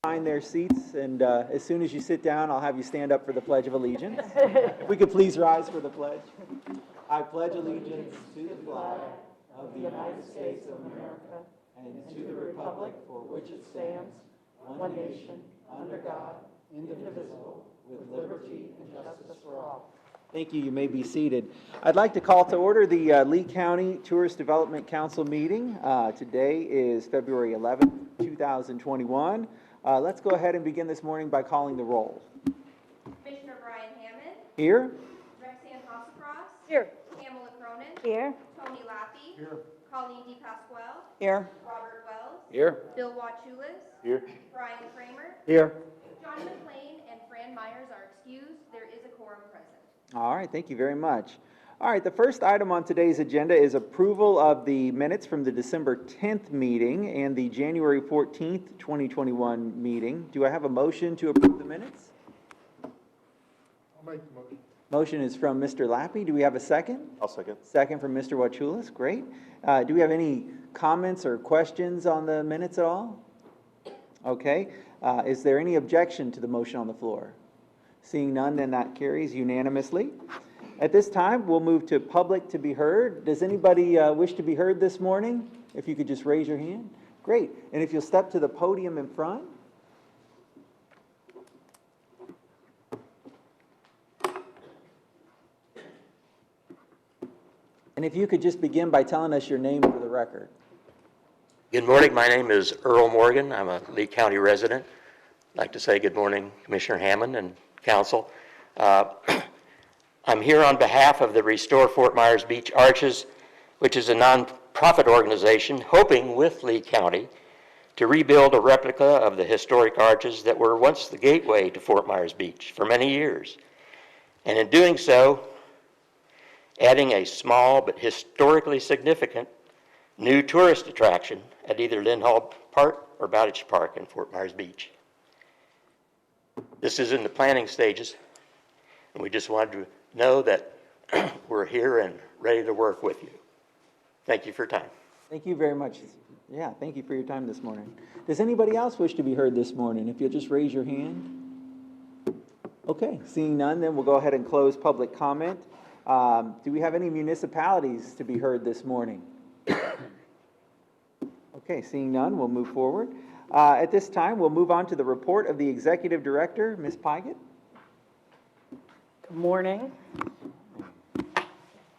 Find their seats, and as soon as you sit down, I'll have you stand up for the Pledge of Allegiance. If we could please rise for the pledge. I pledge allegiance to the flag of the United States of America and to the republic for which it stands, one nation, under God, indivisible, with liberty and justice for all. Thank you. You may be seated. I'd like to call to order the Lee County Tourist Development Council meeting. Today is February 11th, 2021. Let's go ahead and begin this morning by calling the roll. Commissioner Brian Hammond. Here. Rexanne Hossafrost. Here. Pamela Cronin. Here. Tony Lappy. Here. Colleen DePasquale. Here. Robert Wells. Here. Bill Wachulis. Here. Brian Kramer. Here. John McLean and Fran Myers are excused. There is a quorum present. All right, thank you very much. All right, the first item on today's agenda is approval of the minutes from the December 10th meeting and the January 14th, 2021 meeting. Do I have a motion to approve the minutes? I'll make the motion. Motion is from Mr. Lappy. Do we have a second? I'll second. Second from Mr. Wachulis. Great. Do we have any comments or questions on the minutes at all? Okay. Is there any objection to the motion on the floor? Seeing none, then that carries unanimously. At this time, we'll move to public to be heard. Does anybody wish to be heard this morning? If you could just raise your hand. Great. And if you'll step to the podium in front. And if you could just begin by telling us your name for the record. Good morning. My name is Earl Morgan. I'm a Lee County resident. I'd like to say good morning, Commissioner Hammond and Council. I'm here on behalf of the Restore Fort Myers Beach Arches, which is a nonprofit organization hoping with Lee County to rebuild a replica of the historic arches that were once the gateway to Fort Myers Beach for many years. And in doing so, adding a small but historically significant new tourist attraction at either Lynn Hall Park or Bowditch Park in Fort Myers Beach. This is in the planning stages, and we just wanted to know that we're here and ready to work with you. Thank you for your time. Thank you very much. Yeah, thank you for your time this morning. Does anybody else wish to be heard this morning? If you'll just raise your hand. Okay, seeing none, then we'll go ahead and close public comment. Do we have any municipalities to be heard this morning? Okay, seeing none, we'll move forward. At this time, we'll move on to the report of the Executive Director, Ms. Pygott. Good morning.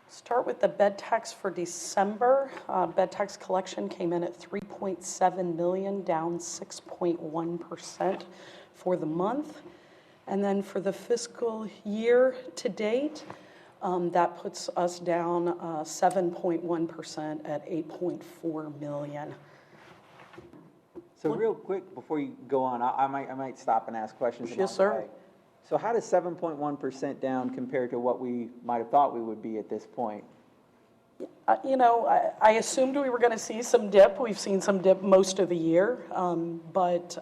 Start with the bed tax for December. Bed tax collection came in at $3.7 million, down 6.1% for the month. And then for the fiscal year to date, that puts us down 7.1% at $8.4 million. So real quick, before you go on, I might stop and ask questions. Yes, sir. So how does 7.1% down compare to what we might have thought we would be at this point? I assumed we were going to see some dip. We've seen some dip most of the year. But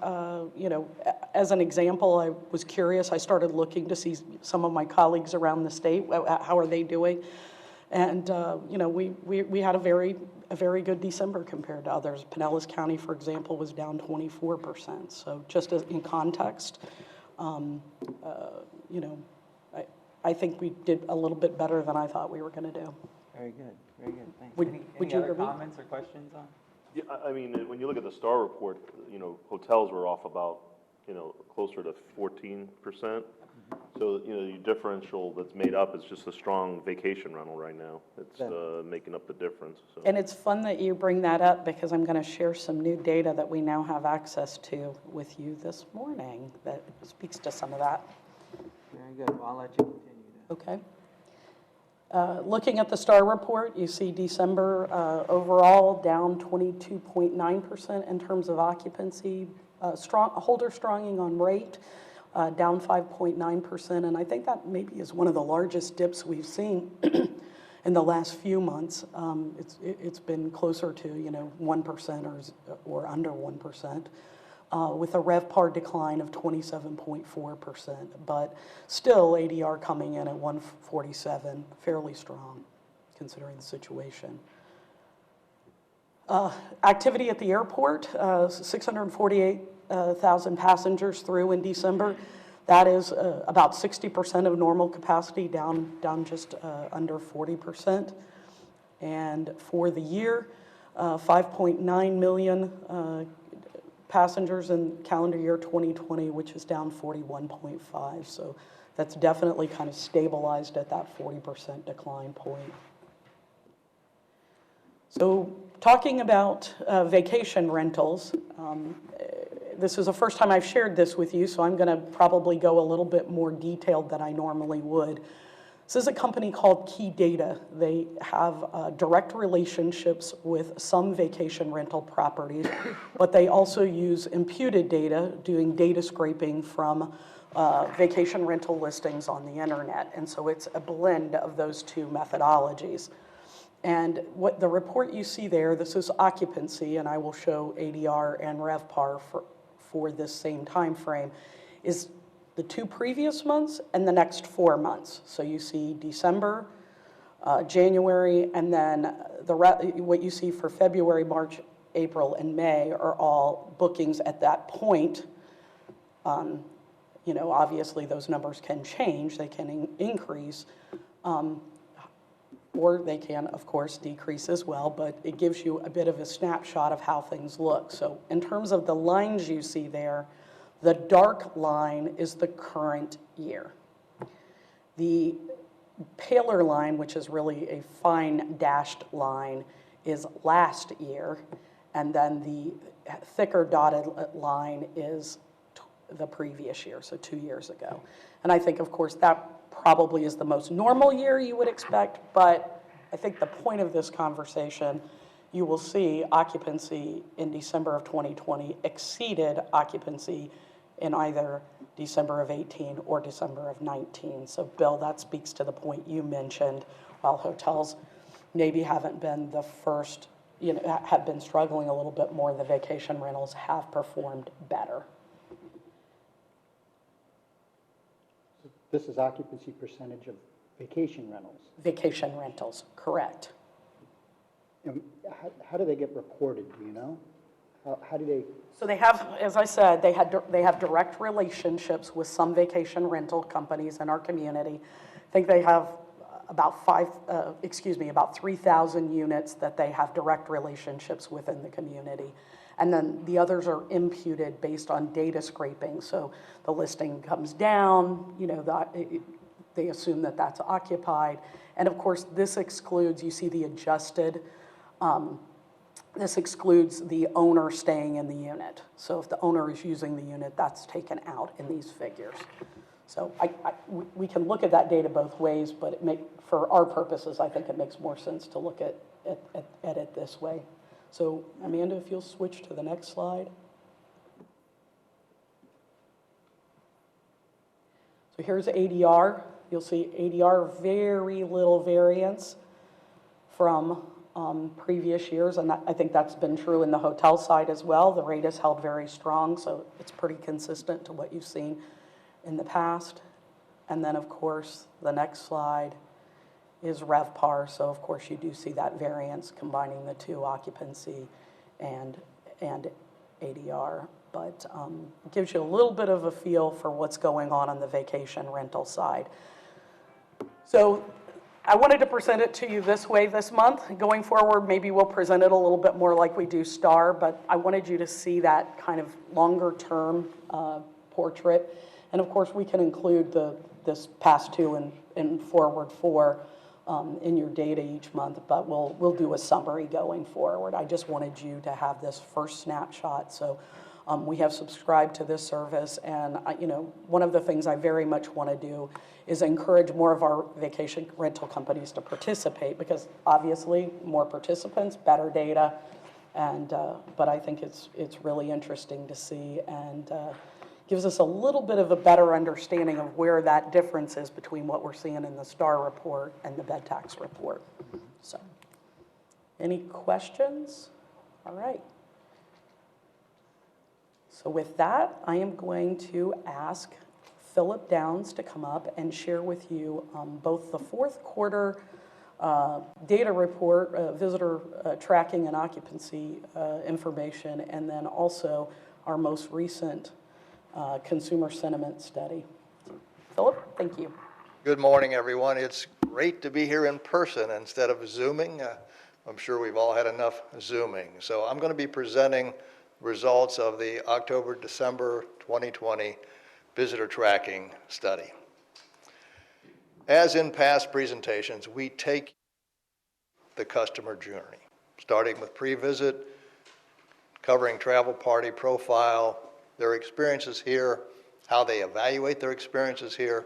as an example, I was curious. I started looking to see some of my colleagues around the state. How are they doing? And, we had a very good December compared to others. Pinellas County, for example, was down 24%. So just as in context, I think we did a little bit better than I thought we were going to do. Very good, very good. Thanks. Would Any you other agree? comments or questions on? Yeah, I mean, when you look at the STAR report, hotels were off about, closer to 14%. So, the differential that's made up is just a strong vacation rental right now. It's making up the difference. So. And it's fun that you bring that up because I'm going to share some new data that we now have access to with you this morning that speaks to some of that. Very good. Well, I'll let you continue then. Okay. Looking at the STAR report, you see December overall down 22.9% in terms of occupancy, holder stronging on rate, down 5.9%, and I think that maybe is one of the largest dips we've seen in the last few months. It's been closer to 1% or under 1%. With a RevPAR decline of 27.4%, but still ADR coming in at 147, fairly strong considering the situation. Activity at the airport, 648 100,000 passengers through in December. That is about 60% of normal capacity, down just under 40%. And for the year, 5.9 million passengers in calendar year 2020, which is down 41.5. So that's definitely kind of stabilized at that 40% decline point. So talking about vacation rentals, this is the first time I've shared this with you, so I'm going to probably go a little bit more detailed than I normally would. This is a company called Key Data. They have direct relationships with some vacation rental properties, but they also use imputed data, doing data scraping from vacation rental listings on the internet. And so it's a blend of those two methodologies. And what the report you see there, this is occupancy, and I will show ADR and RevPAR for this same time frame, is the 2 previous months and the next 4 months. So you see December, January, and then what you see for February, March, April, and May are all bookings at that point. You know, obviously those numbers can change, they can increase, or they can, of course, decrease as well, but it gives you a bit of a snapshot of how things look. So in terms of the lines you see there, the dark line is the current year. The paler line, which is really a fine dashed line, is last year, and then the thicker dotted line is the previous year, so 2 years ago. And I think, of course, that probably is the most normal year you would expect, but I think the point of this conversation, you will see occupancy in December of 2020 exceeded occupancy in either December of 18 or December of 19. So Bill, that speaks to the point you mentioned, while hotels maybe haven't been the first, you know, have been struggling a little bit more, the vacation rentals have performed better. This is occupancy percentage of vacation rentals. Vacation rentals, correct. And how do they get reported, do you know? How do they? So they have, as I said, they have direct relationships with some vacation rental companies in our community. I think they have about 3,000 units that they have direct relationships within the community. And then the others are imputed based on data scraping. So the listing comes down, you know, they assume that that's occupied. And of course, this excludes, you see the adjusted, this excludes the owner staying in the unit. So if the owner is using the unit, that's taken out in these figures. So we can look at that data both ways, but for our purposes, I think it makes more sense to look at it this way. So Amanda, if you'll switch to the next slide. So here's ADR. You'll see ADR, very little variance from previous years, and I think that's been true in the hotel side as well. The rate is held very strong, so it's pretty consistent to what you've seen in the past. And then, of course, the next slide is RevPAR. So, of course, you do see that variance combining the two, occupancy and ADR. But it gives you a little bit of a feel for what's going on the vacation rental side. So I wanted to present it to you this way this month. Going forward, maybe we'll present it a little bit more like we do STAR, but I wanted you to see that kind of longer term portrait. And of course, we can include this past 2 and forward 4 in your data each month, but we'll do a summary going forward. I just wanted you to have this first snapshot. So we have subscribed to this service, and you know, one of the things I very much want to do is encourage more of our vacation rental companies to participate, because obviously more participants, better data, and but I think it's really interesting to see, and gives us a little bit of a better understanding of where that difference is between what we're seeing in the STAR report and the bed tax report. So, any questions? All right. So with that, I am going to ask Philip Downs to come up and share with you both the fourth quarter data report, visitor tracking and occupancy information, and then also our most recent consumer sentiment study. Philip, thank you. Good morning, everyone. It's great to be here in person instead of Zooming. I'm sure we've all had enough Zooming. So I'm going to be presenting results of the October-December 2020 visitor tracking study. As in past presentations, we take the customer journey, starting with pre-visit, covering travel party profile, their experiences here, how they evaluate their experiences here,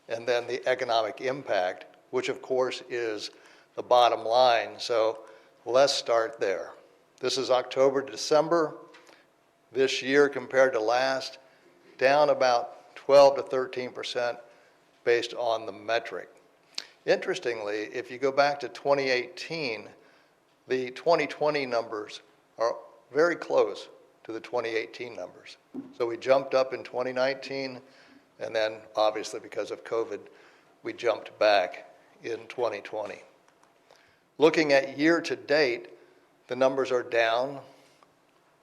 and then the economic impact, which of course is the bottom line. So let's start there. This is October to December. This year compared to last, down about 12 to 13% based on the metric. Interestingly, if you go back to 2018, the 2020 numbers are very close to the 2018 numbers. So we jumped up in 2019, and then obviously because of COVID, we jumped back in 2020. Looking at year to date, the numbers are down,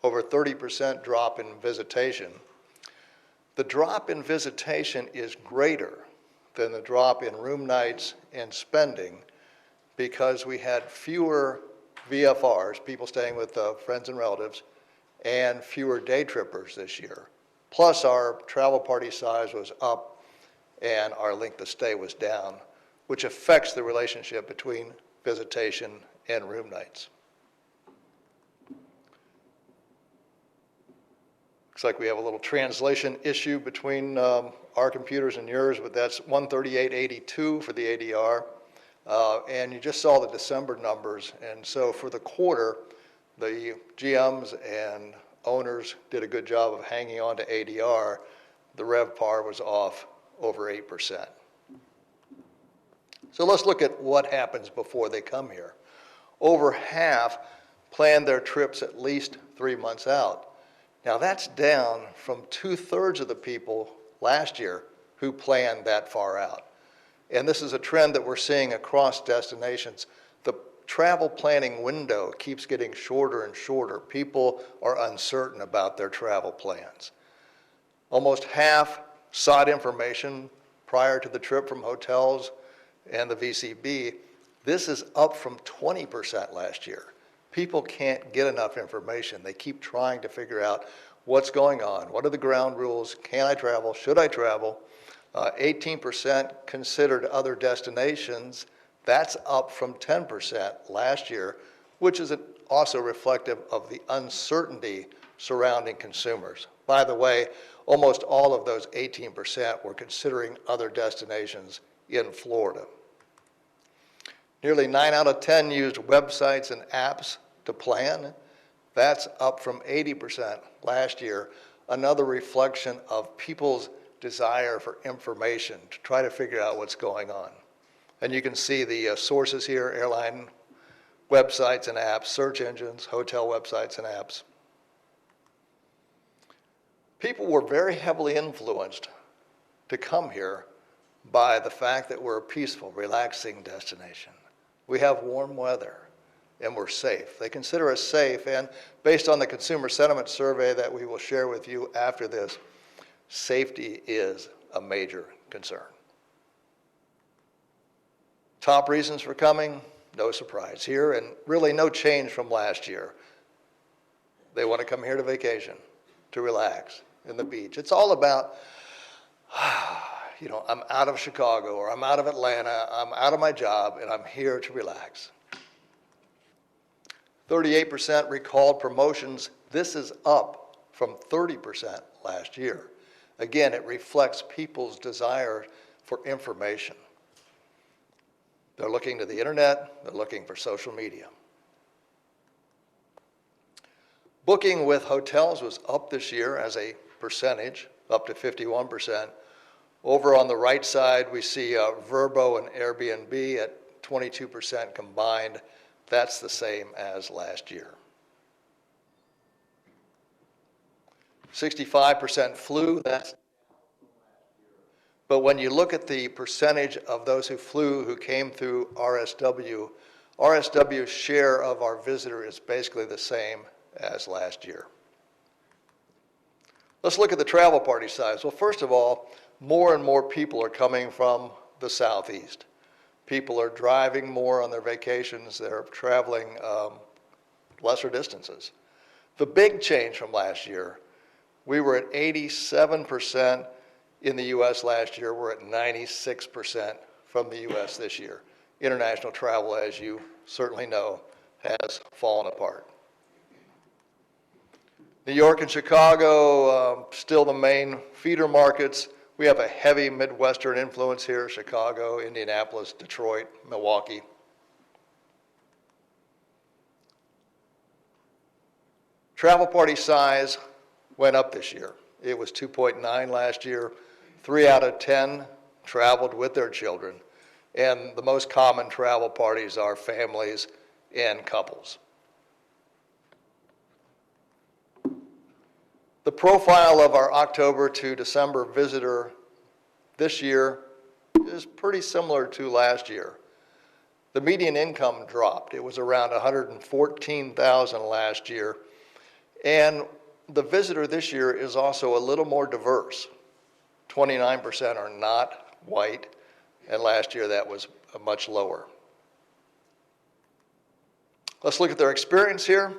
over 30% drop in visitation. The drop in visitation is greater than the drop in room nights and spending because we had fewer VFRs, people staying with friends and relatives, and fewer day trippers this year. Plus our travel party size was up and our length of stay was down, which affects the relationship between visitation and room nights. Looks like we have a little translation issue between our computers and yours, but that's 138.82 for the ADR. And you just saw the December numbers. And so for the quarter, the GMs and owners did a good job of hanging on to ADR. The RevPAR was off over 8%. So let's look at what happens before they come here. Over half plan their trips at least 3 months out. Now that's down from 2/3 of the people last year who planned that far out. And this is a trend that we're seeing across destinations. The travel planning window keeps getting shorter and shorter. People are uncertain about their travel plans. Almost half sought information prior to the trip from hotels and the VCB. This is up from 20% last year. People can't get enough information. They keep trying to figure out what's going on. What are the ground rules? Can I travel? Should I travel? 18% considered other destinations. That's up from 10% last year, which is also reflective of the uncertainty surrounding consumers. By the way, almost all of those 18% were considering other destinations in Florida. Nearly 9 out of 10 used websites and apps to plan. That's up from 80% last year. Another reflection of people's desire for information to try to figure out what's going on. And you can see the sources here: airline websites and apps, search engines, hotel websites and apps. People were very heavily influenced to come here by the fact that we're a peaceful, relaxing destination. We have warm weather and we're safe. They consider us safe, and based on the consumer sentiment survey that we will share with you after this, safety is a major concern. Top reasons for coming, no surprise here, and really no change from last year. They want to come here to vacation, to relax in the beach. It's all about, I'm out of Chicago or I'm out of Atlanta, I'm out of my job, and I'm here to relax. 38% recalled promotions. This is up from 30% last year. Again, it reflects people's desire for information. They're looking to the internet, they're looking for social media. Booking with hotels was up this year as a percentage, up to 51%. Over on the right side, we see Vrbo and Airbnb at 22% combined. That's the same as last year. 65% flew, that's. But when you look at the percentage of those who flew who came through RSW's share of our visitor is basically the same as last year. Let's look at the travel party size. Well, first of all, more and more people are coming from the southeast. People are driving more on their vacations. They're traveling lesser distances. The big change from last year, we were at 87% in the U.S. last year. We're at 96% from the U.S. this year. International travel, as you certainly know, has fallen apart. New York and Chicago, still the main feeder markets. We have a heavy Midwestern influence here: Chicago, Indianapolis, Detroit, Milwaukee. Travel party size went up this year. It was 2.9 last year. 3 out of 10 traveled with their children. And the most common travel parties are families and couples. The profile of our October to December visitor this year is pretty similar to last year. The median income dropped. It was around $114,000 last year. And the visitor this year is also a little more diverse. 29% are not white, and last year that was much lower. Let's look at their experience here.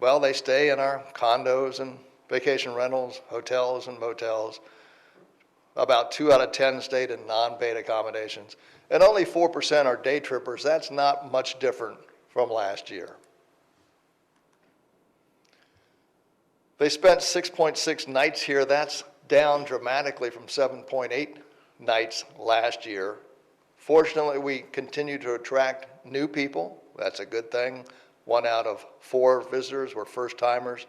Well, they stay in our condos and vacation rentals, hotels and motels. About 2 out of 10 stayed in non-paid accommodations, and only 4% are day trippers. That's not much different from last year. They spent 6.6 nights here. That's down dramatically from 7.8 nights last year. Fortunately, we continue to attract new people. That's a good thing. 1 out of 4 visitors were first-timers.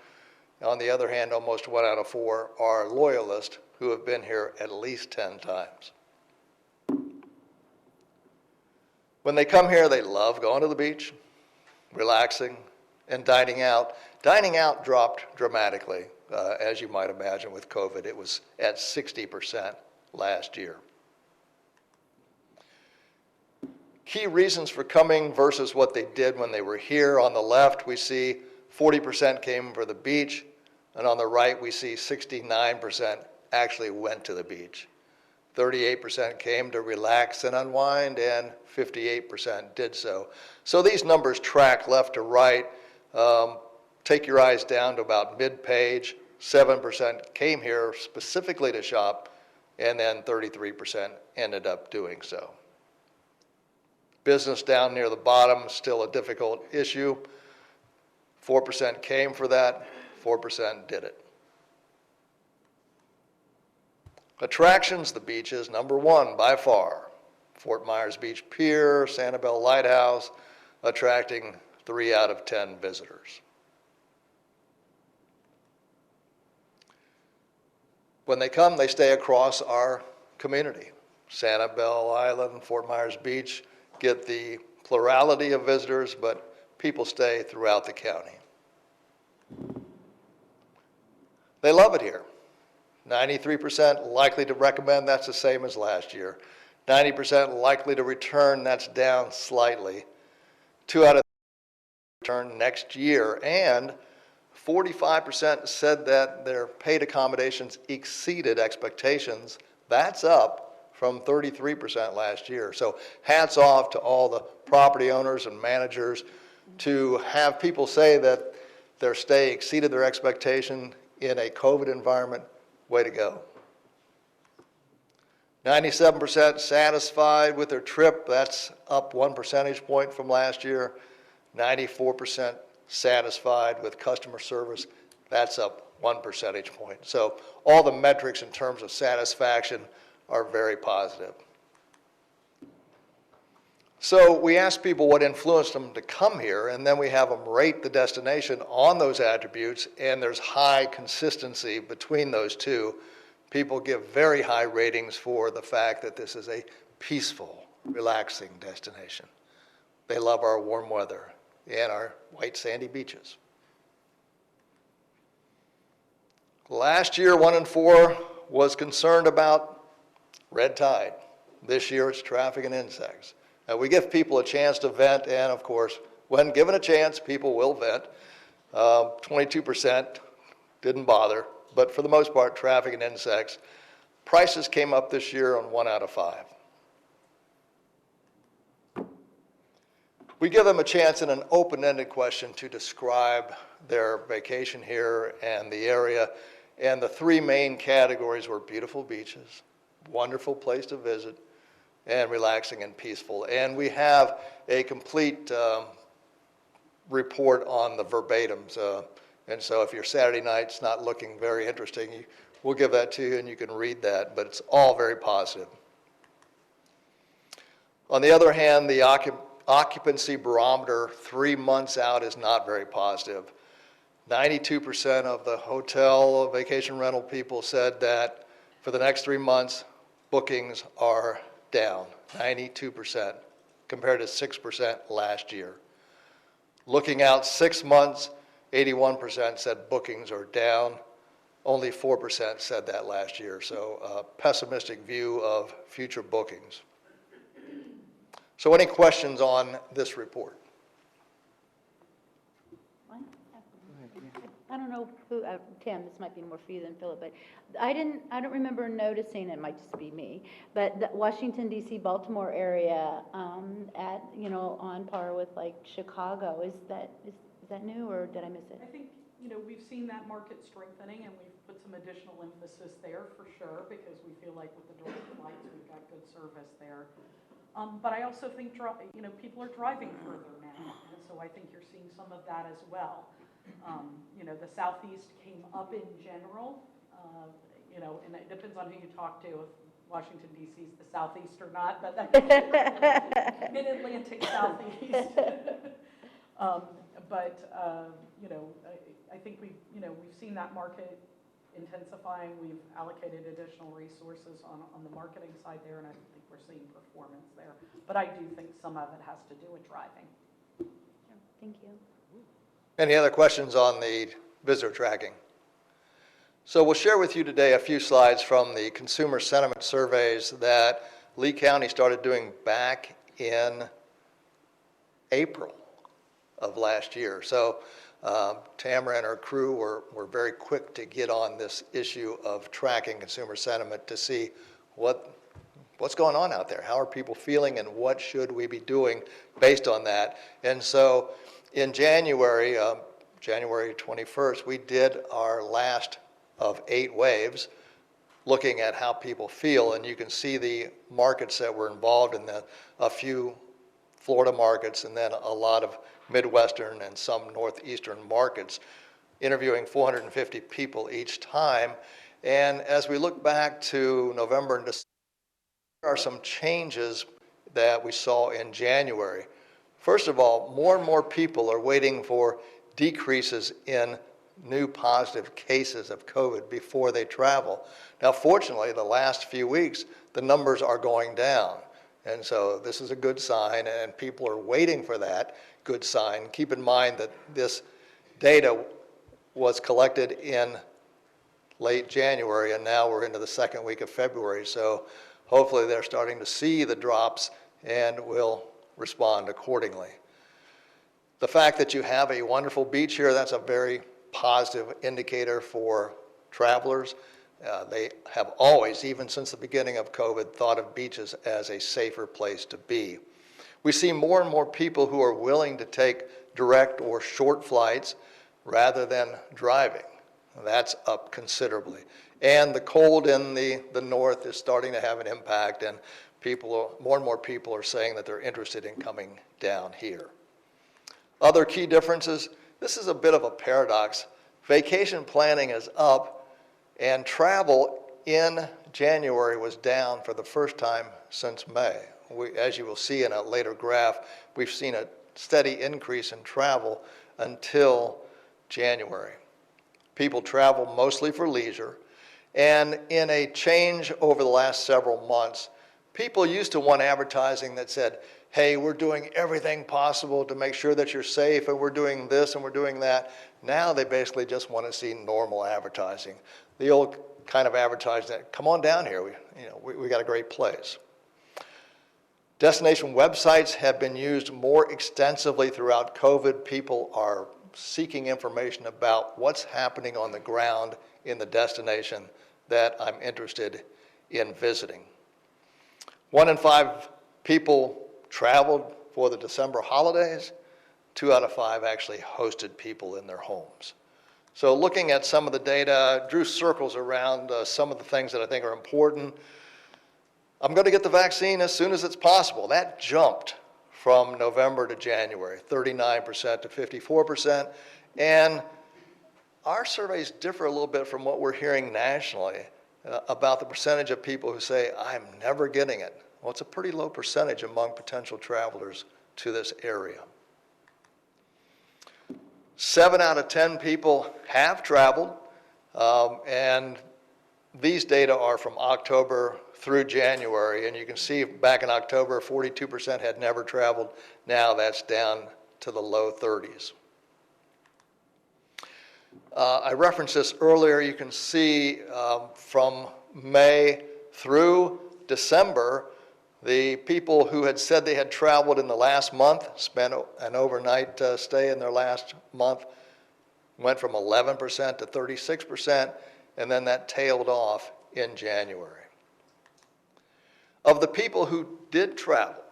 On the other hand, almost 1 out of 4 are loyalists who have been here at least 10 times. When they come here, they love going to the beach, relaxing, and dining out. Dining out dropped dramatically, as you might imagine with COVID. It was at 60% last year. Key reasons for coming versus what they did when they were here. On the left, we see 40% came for the beach, and on the right, we see 69% actually went to the beach. 38% came to relax and unwind, and 58% did so. So these numbers track left to right. Take your eyes down to about mid-page. 7% came here specifically to shop, and then 33% ended up doing so. Business down near the bottom, still a difficult issue. 4% came for that, 4% did it. Attractions, the beaches, number 1 by far. Fort Myers Beach Pier, Sanibel Lighthouse, attracting 3 out of 10 visitors. When they come, they stay across our community. Sanibel Island, Fort Myers Beach get the plurality of visitors, but people stay throughout the county. They love it here. 93% likely to recommend, that's the same as last year. 90% likely to return, that's down slightly. 2 out of 3 return next year, and 45% said that their paid accommodations exceeded expectations. That's up from 33% last year. So hats off to all the property owners and managers to have people say that their stay exceeded their expectation in a COVID environment. Way to go. 97% satisfied with their trip. That's up 1 percentage point from last year. 94% satisfied with customer service. That's up 1 percentage point. So all the metrics in terms of satisfaction are very positive. So we ask people what influenced them to come here, and then we have them rate the destination on those attributes, and there's high consistency between those two. People give very high ratings for the fact that this is a peaceful, relaxing destination. They love our warm weather and our white sandy beaches. Last year, 1 in 4 was concerned about red tide. This year, it's traffic and insects. We give people a chance to vent, and of course, when given a chance, people will vent. 22% didn't bother. but for the most part, traffic and insects. Prices came up this year on 1 out of 5. We give them a chance in an open-ended question to describe their vacation here and the area. And the 3 main categories were beautiful beaches, wonderful place to visit, and relaxing and peaceful. And we have a complete report on the verbatims. And so if your Saturday night's not looking very interesting, we'll give that to you and you can read that, but it's all very positive. On the other hand, the occupancy barometer 3 months out is not very positive. 92% of the hotel vacation rental people said that for the next 3 months, bookings are down, 92%, compared to 6% last year. Looking out 6 months, 81% said bookings are down. Only 4% said that last year, so a pessimistic view of future bookings. So any questions on this report? I don't know who, Tim, this might be more for you than Philip, but I don't remember noticing, it might just be me, but the Washington DC, Baltimore area, at, on par with like Chicago, is that new, or did I miss it? I think, we've seen that market strengthening, and we've put some additional emphasis there for sure, because we feel like with the direct flights, we've got good service there. But I also think, people are driving further now, and so I think you're seeing some of that as well. The Southeast came up in general, and it depends on who you talk to, if Washington DC is the Southeast or not, but that's Mid-Atlantic Southeast. I think we've seen that market intensifying. We've allocated additional resources on the marketing side there, and I think we're seeing performance there. But I do think some of it has to do with driving. Thank you. Any other questions on the visitor tracking? So we'll share with you today a few slides from the consumer sentiment surveys that Lee County started doing back in April of last year. So Tamara and her crew were very quick to get on this issue of tracking consumer sentiment to see what's going on out there. How are people feeling, and what should we be doing based on that? And so in January 21st, we did our last of 8 waves, looking at how people feel, and you can see the markets that were involved in a few Florida markets, and then a lot of Midwestern and some Northeastern markets, interviewing 450 people each time. And as we look back to November and December, there are some changes that we saw in January. First of all, more and more people are waiting for decreases in new positive cases of COVID before they travel. Now, fortunately, the last few weeks, the numbers are going down. And so this is a good sign, and people are waiting for that good sign. Keep in mind that this data was collected in late January, and now we're into the second week of February. So hopefully they're starting to see the drops and will respond accordingly. The fact that you have a wonderful beach here, that's a very positive indicator for travelers. They have always, even since the beginning of COVID, thought of beaches as a safer place to be. We see more and more people who are willing to take direct or short flights rather than driving. That's up considerably. And the cold in the north is starting to have an impact, and more and more people are saying that they're interested in coming down here. Other key differences, this is a bit of a paradox. Vacation planning is up, and travel in January was down for the first time since May. As you will see in a later graph, we've seen a steady increase in travel until January. People travel mostly for leisure, and in a change over the last several months, people used to want advertising that said, hey, we're doing everything possible to make sure that you're safe, and we're doing this and we're doing that. Now they basically just want to see normal advertising. The old kind of advertising that, come on down here, we got a great place. Destination websites have been used more extensively throughout COVID. People are seeking information about what's happening on the ground in the destination that I'm interested in visiting. 1 in 5 people traveled for the December holidays. 2 out of 5 actually hosted people in their homes. So looking at some of the data, drew circles around some of the things that I think are important. I'm going to get the vaccine as soon as it's possible. That jumped from November to January, 39% to 54%. And our surveys differ a little bit from what we're hearing nationally about the percentage of people who say, I'm never getting it. Well, it's a pretty low percentage among potential travelers to this area. 7 out of 10 people have traveled, and these data are from October through January, and you can see back in October, 42% had never traveled. Now that's down to the low 30s. I referenced this earlier. You can see from May through December, the people who had said they had traveled in the last month, spent an overnight stay in their last month, went from 11% to 36%, and then that tailed off in January. Of the people who did travel,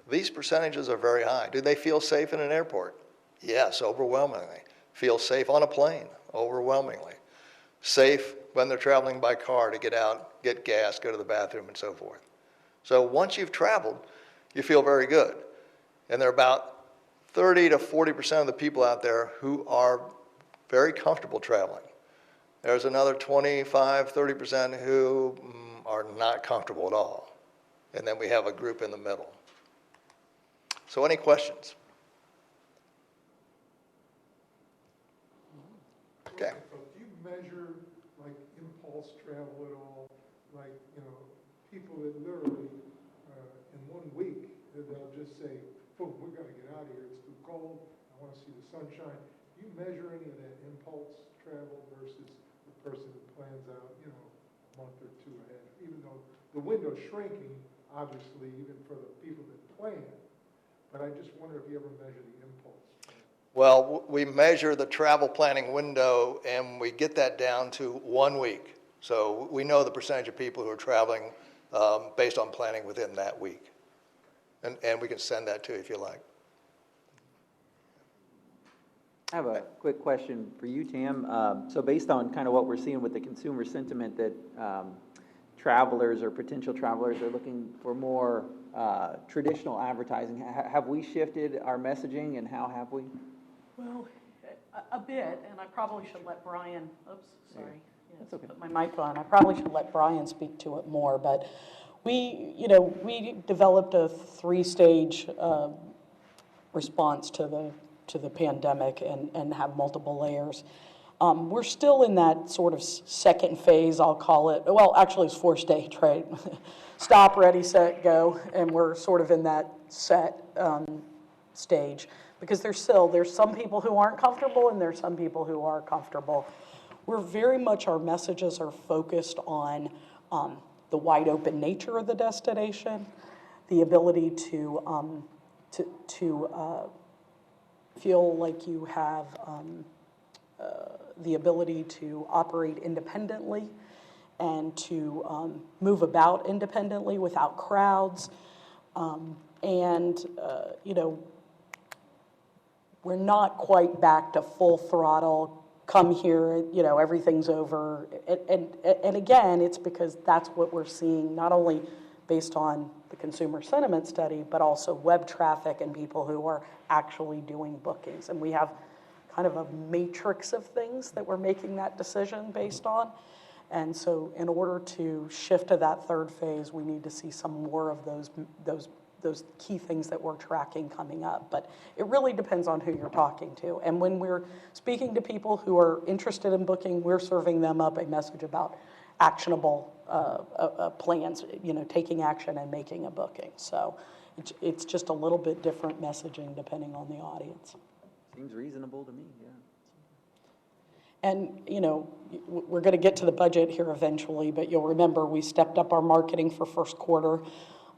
these percentages are very high. Do they feel safe in an airport? Yes, overwhelmingly. Feel safe on a plane? Overwhelmingly. Safe when they're traveling by car to get out, get gas, go to the bathroom, and so forth. So once you've traveled, you feel very good. And there are about 30 to 40% of the people out there who are very comfortable traveling. There's another 25, 30% who are not comfortable at all. And then we have a group in the middle. So any questions? Okay. Do you measure like impulse travel at all? Like, you know, people that literally in 1 week, they'll just say, boom, we're gonna get out of here, it's too cold, I wanna see the sunshine. Do you measure any of that impulse travel versus the person who plans out, you know, a month or 2 ahead? Even though the window's shrinking, obviously, even for the people that plan, but I just wonder if you ever measure the impulse. Well, we measure the travel planning window, and we get that down to 1 week. So we know the percentage of people who are traveling based on planning within that week. And we can send that to you if you like. I have a quick question for you, Tam. So based on kind of what we're seeing with the consumer sentiment that travelers or potential travelers are looking for more traditional advertising, have we shifted our messaging, and how have we? Well, a bit, and I probably should let Brian, oops, sorry. That's okay. Put my mic on. I probably should let Brian speak to it more, but we developed a 3-stage response to the pandemic and have multiple layers. We're still in that sort of second phase, I'll call it. Well, actually it's 4-stage, right? Stop, ready, set, go, and we're sort of in that set stage, because there's some people who aren't comfortable and there's some people who are comfortable. We're very much, our messages are focused on the wide open nature of the destination, the ability to feel like you have the ability to operate independently and to move about independently without crowds. We're not quite back to full throttle, come here, everything's over. And again, it's because that's what we're seeing, not only based on the consumer sentiment study, but also web traffic and people who are actually doing bookings. And we have kind of a matrix of things that we're making that decision based on. And so in order to shift to that third phase, we need to see some more of those key things that we're tracking coming up. But it really depends on who you're talking to. And when we're speaking to people who are interested in booking, we're serving them up a message about actionable plans, taking action and making a booking. So it's just a little bit different messaging depending on the audience. Seems reasonable to me, yeah. And, we're going to get to the budget here eventually, but you'll remember we stepped up our marketing for first quarter.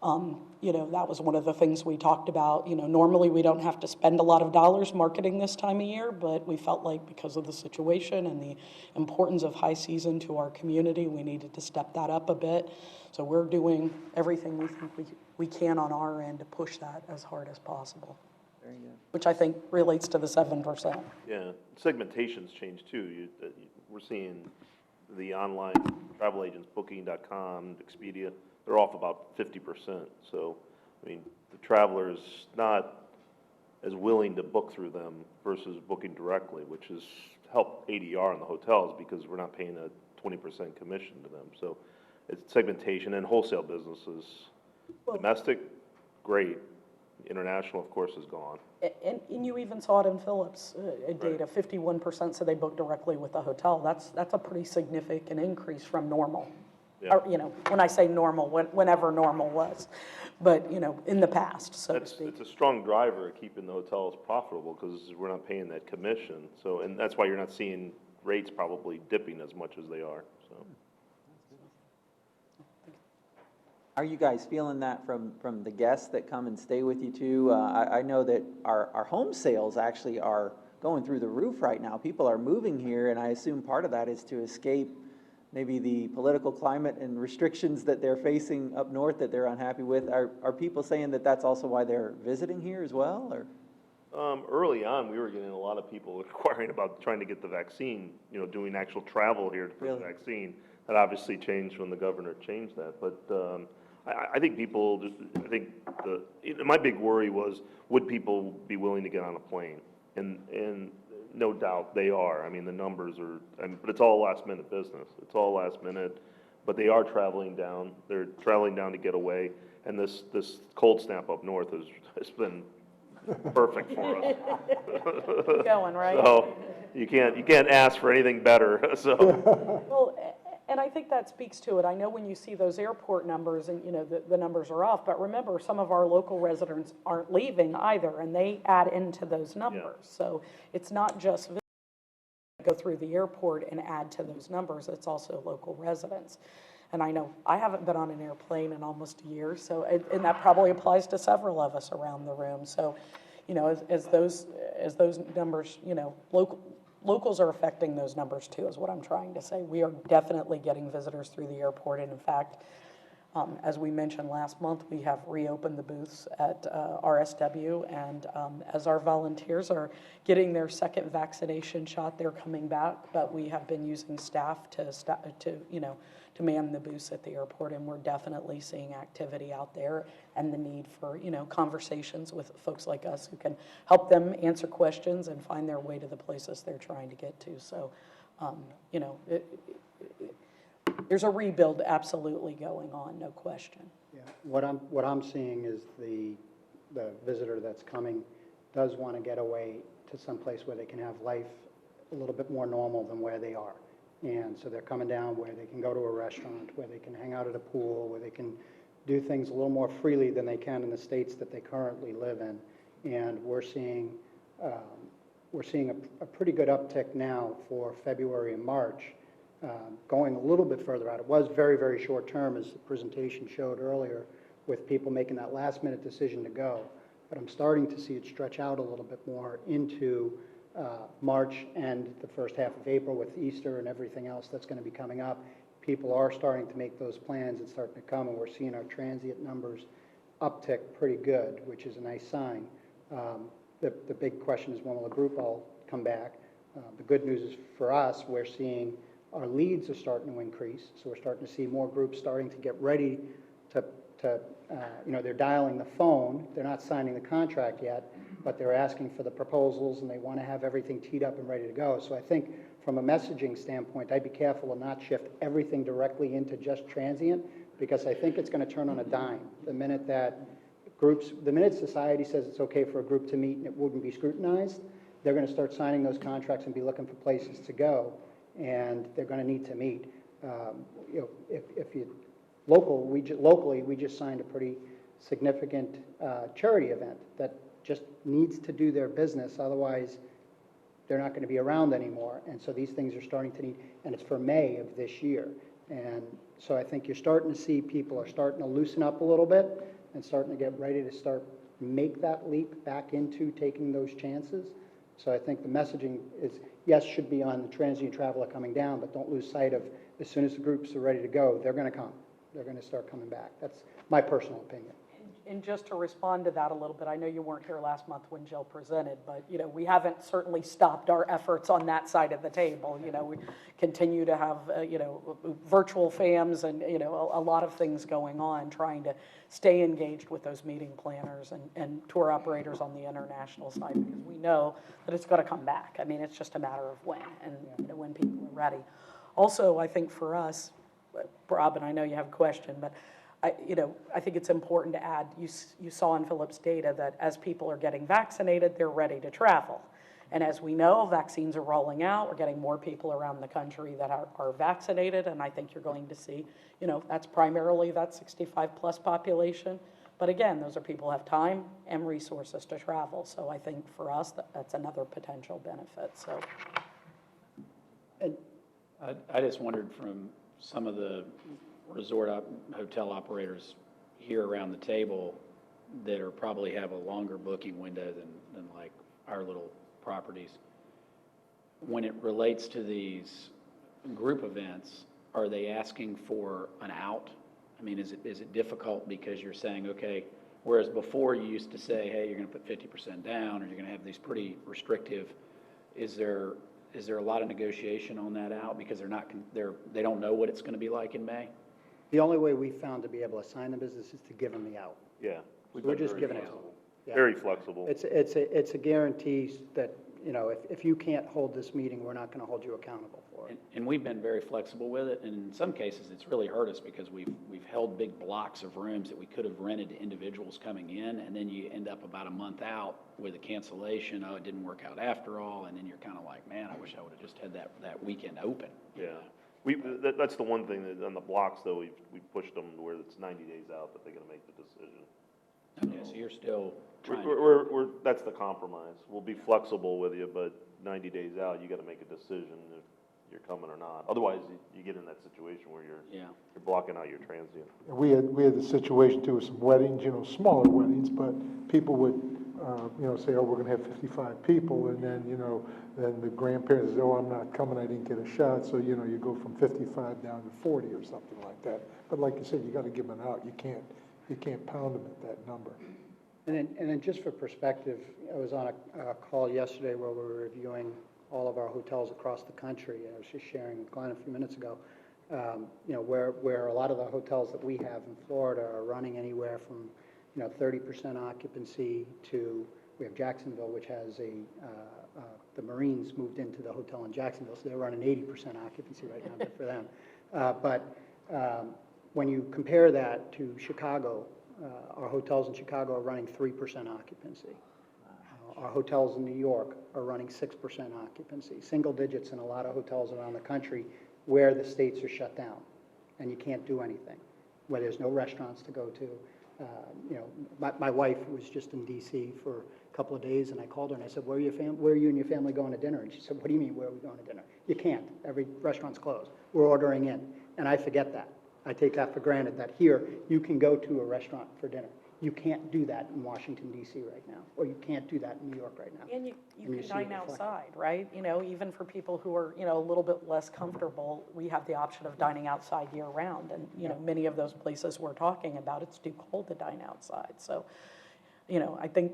You know, that was one of the things we talked about. You know, normally we don't have to spend a lot of dollars marketing this time of year, but we felt like because of the situation and the importance of high season to our community, we needed to step that up a bit. So we're doing everything we think we can on our end to push that as hard as possible. Very good. Which I think relates to the 7%. Yeah, segmentation's changed too. We're seeing the online travel agents, Booking.com, Expedia, they're off about 50%. So, I mean, the traveler's not as willing to book through them versus booking directly, which has helped ADR in the hotels because we're not paying a 20% commission to them. So it's segmentation, and wholesale businesses. Domestic, great. International, of course, is gone. And you even saw it in Phillips' data, 51% said they booked directly with the hotel. That's a pretty significant increase from normal. Yeah. Or, you know, when I say normal, whenever normal was, but, you know, in the past, so to speak. It's a strong driver of keeping the hotels profitable because we're not paying that commission. So, and that's why you're not seeing rates probably dipping as much as they are, so. Are you guys feeling that from the guests that come and stay with you too? I know that our home sales actually are going through the roof right now. People are moving here, and I assume part of that is to escape maybe the political climate and restrictions that they're facing up north that they're unhappy with. Are people saying that that's also why they're visiting here as well, or? Early on, we were getting a lot of people inquiring about trying to get the vaccine, you know, doing actual travel here for the vaccine. That obviously changed when the governor changed that, but I think people, I think my big worry was, would people be willing to get on a plane? And no doubt they are. I mean, the numbers are, but it's all last minute business. It's all last minute, but they are traveling down. They're traveling down to get away. And this cold snap up north has been perfect for us. Keep going, right? So you can't ask for anything better, so. Well, and I think that speaks to it. I know when you see those airport numbers and, you know, the numbers are off, but remember, some of our local residents aren't leaving either, and they add into those numbers. So it's not just visitors that go through the airport and add to those numbers, it's also local residents. And I know I haven't been on an airplane in almost a year, so, and that probably applies to several of us around the room. So, you know, as those numbers, you know, locals are affecting those numbers too, is what I'm trying to say. We are definitely getting visitors through the airport, and in fact, as we mentioned last month, we have reopened the booths at RSW, and as our volunteers are getting their second vaccination shot, they're coming back, but we have been using staff to you know, to man the booths at the airport, and we're definitely seeing activity out there and the need for, you know, conversations with folks like us who can help them answer questions and find their way to the places they're trying to get to. So, you know, there's a rebuild absolutely going on, no question. Yeah, what I'm seeing is the visitor that's coming does want to get away to some place where they can have life a little bit more normal than where they are. And so they're coming down where they can go to a restaurant, where they can hang out at a pool, where they can do things a little more freely than they can in the states that they currently live in. And we're seeing a pretty good uptick now for February and March, going a little bit further out. It was very, very short term, as the presentation showed earlier, with people making that last minute decision to go. But I'm starting to see it stretch out a little bit more into March and the first half of April with Easter and everything else that's going to be coming up. People are starting to make those plans and starting to come, and we're seeing our transient numbers uptick pretty good, which is a nice sign. The big question is, when will the group all come back? The good news is for us, we're seeing our leads are starting to increase, so we're starting to see more groups starting to get ready to you know, they're dialing the phone, they're not signing the contract yet, but they're asking for the proposals and they want to have everything teed up and ready to go. So I think from a messaging standpoint, I'd be careful to not shift everything directly into just transient, because I think it's going to turn on a dime. The minute society says it's okay for a group to meet and it wouldn't be scrutinized, they're going to start signing those contracts and be looking for places to go, and they're going to need to meet. You know, if you locally, we just signed a pretty significant charity event that just needs to do their business. Otherwise, they're not going to be around anymore. And so these things are starting to need, and it's for May of this year. And so I think you're starting to see people are starting to loosen up a little bit and starting to get ready to start, make that leap back into taking those chances. So I think the messaging is, yes, should be on the transient traveler coming down, but don't lose sight of, as soon as the groups are ready to go, they're going to come. They're going to start coming back. That's my personal opinion. And just to respond to that a little bit, I know you weren't here last month when Jill presented, but, we haven't certainly stopped our efforts on that side of the table. We continue to have, virtual FAMs and, a lot of things going on, trying to stay engaged with those meeting planners and tour operators on the international side, because we know that it's going to come back. I mean, it's just a matter of when, and when people are ready. Also, I think for us, Rob, and I know you have a question, but I think it's important to add, you saw in Philip's data that as people are getting vaccinated, they're ready to travel. And as we know, vaccines are rolling out. We're getting more people around the country that are vaccinated, and I think you're going to see, that's primarily that 65-plus population. But again, those are people who have time and resources to travel. So I think for us, that's another potential benefit, so. I just wondered, from some of the hotel operators here around the table that are probably have a longer booking window than like our little properties, when it relates to these group events, are they asking for an out? I mean, is it difficult because you're saying, okay, whereas before you used to say, hey, you're going to put 50% down, or you're going to have these pretty restrictive, is there a lot of negotiation on that out because they don't know what it's going to be like in May? The only way we found to be able to sign the business is to give them the out. Yeah. We're just giving it to them. Yeah. Very flexible. It's a guarantee that, if you can't hold this meeting, we're not going to hold you accountable for it. And we've been very flexible with it, and in some cases, it's really hurt us because we've held big blocks of rooms that we could have rented to individuals coming in, and then you end up about a month out with a cancellation. Oh, it didn't work out after all, and then you're kind of like, man, I wish I would have just had that weekend open. Yeah. That's the one thing that on the blocks, though, we've pushed them to where it's 90 days out that they're going to make the decision. Okay, so you're still trying. That's the compromise. We'll be flexible with you, but 90 days out, you got to make a decision if you're coming or not. Otherwise, you get in that situation where you're blocking out your transient. We had the situation too with some weddings, smaller weddings, but people would, say, oh, we're gonna have 55 people, and then, then the grandparents say, oh, I'm not coming, I didn't get a shot, so, you go from 55 down to 40 or something like that. But like you said, you gotta give them out. You can't pound them at that number. And then just for perspective, I was on a call yesterday where we were reviewing all of our hotels across the country. I was just sharing with Glenn a few minutes ago, where a lot of the hotels that we have in Florida are running anywhere from, 30% occupancy to, we have Jacksonville, which has the Marines moved into the hotel in Jacksonville, so they're running 80% occupancy right now, good for them. But when you compare that to Chicago, our hotels in Chicago are running 3% occupancy. Our hotels in New York are running 6% occupancy, single digits in a lot of hotels around the country where the states are shut down and you can't do anything, where there's no restaurants to go to. My wife was just in DC for a couple of days, and I called her and I said, where are you and your family going to dinner? And she said, what do you mean, where are we going to dinner? You can't. Every restaurant's closed. We're ordering in. And I forget that. I take that for granted, that here you can go to a restaurant for dinner. You can't do that in Washington, D.C. right now, or you can't do that in New York right now. And you can dine outside, right? Even for people who are, a little bit less comfortable, we have the option of dining outside year-round. And, many of those places we're talking about, it's too cold to dine outside. So, I think,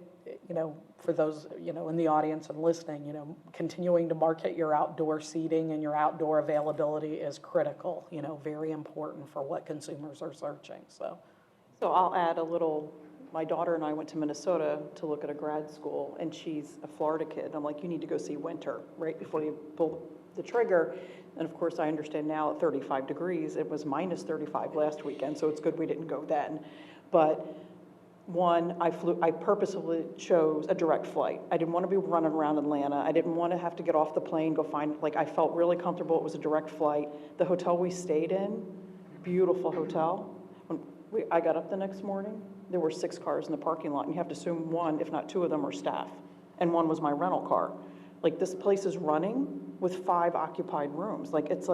for those, in the audience and listening, continuing to market your outdoor seating and your outdoor availability is critical, very important for what consumers are searching, so. So I'll add a little, my daughter and I went to Minnesota to look at a grad school, and she's a Florida kid. I'm like, you need to go see winter right before you pull the trigger. And of course, I understand now at 35 degrees, it was minus 35 last weekend, so it's good we didn't go then. But one, I purposely chose a direct flight. I didn't want to be running around Atlanta. I didn't want to have to get off the plane, go find, I felt really comfortable. It was a direct flight. The hotel we stayed in, beautiful hotel. I got up the next morning, there were 6 cars in the parking lot, and you have to assume one, if not 2 of them, are staff, and one was my rental car. This place is running with 5 occupied rooms. It's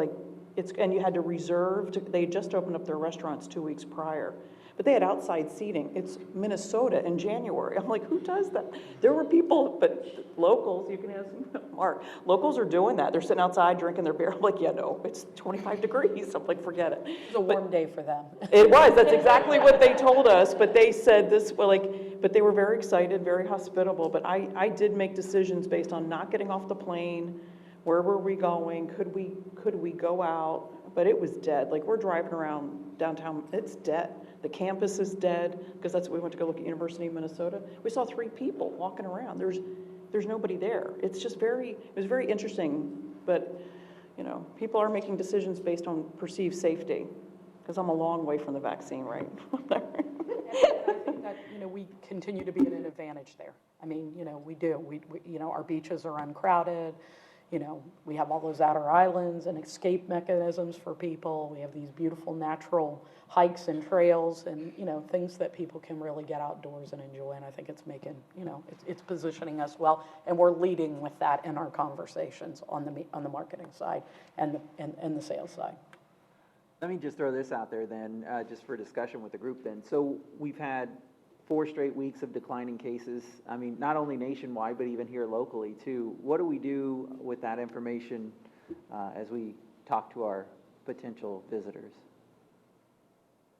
And you had to reserve, they had just opened up their restaurants 2 weeks prior. But they had outside seating. It's Minnesota in January. I'm like, who does that? There were people, but locals, you can ask Mark, locals are doing that. They're sitting outside drinking their beer. I'm like, yeah, no, it's 25 degrees. I'm like, forget it. It was a warm day for them. It was, that's exactly what they told us, but they said this, well, like, but they were very excited, very hospitable, but I did make decisions based on not getting off the plane, where were we going, could we go out, but it was dead, like, we're driving around downtown, it's dead. The campus is dead, because that's what we went to go look at University of Minnesota. We saw 3 people walking around, there's nobody there. It's just it was very interesting, but, you know, people are making decisions based on perceived safety, because I'm a long way from the vaccine, right? And I think that, you know, we continue to be at an advantage there. I mean, you know, we do. We you know, our beaches are uncrowded. You know, we have all those outer islands and escape mechanisms for people. We have these beautiful natural hikes and trails and, you know, things that people can really get outdoors and enjoy. And I think it's making, you know, it's positioning us well. And we're leading with that in our conversations on the marketing side and the sales side. Let me just throw this out there then, just for discussion with the group then. So we've had 4 straight weeks of declining cases. I mean, not only nationwide, but even here locally too. What do we do with that information as we talk to our potential visitors?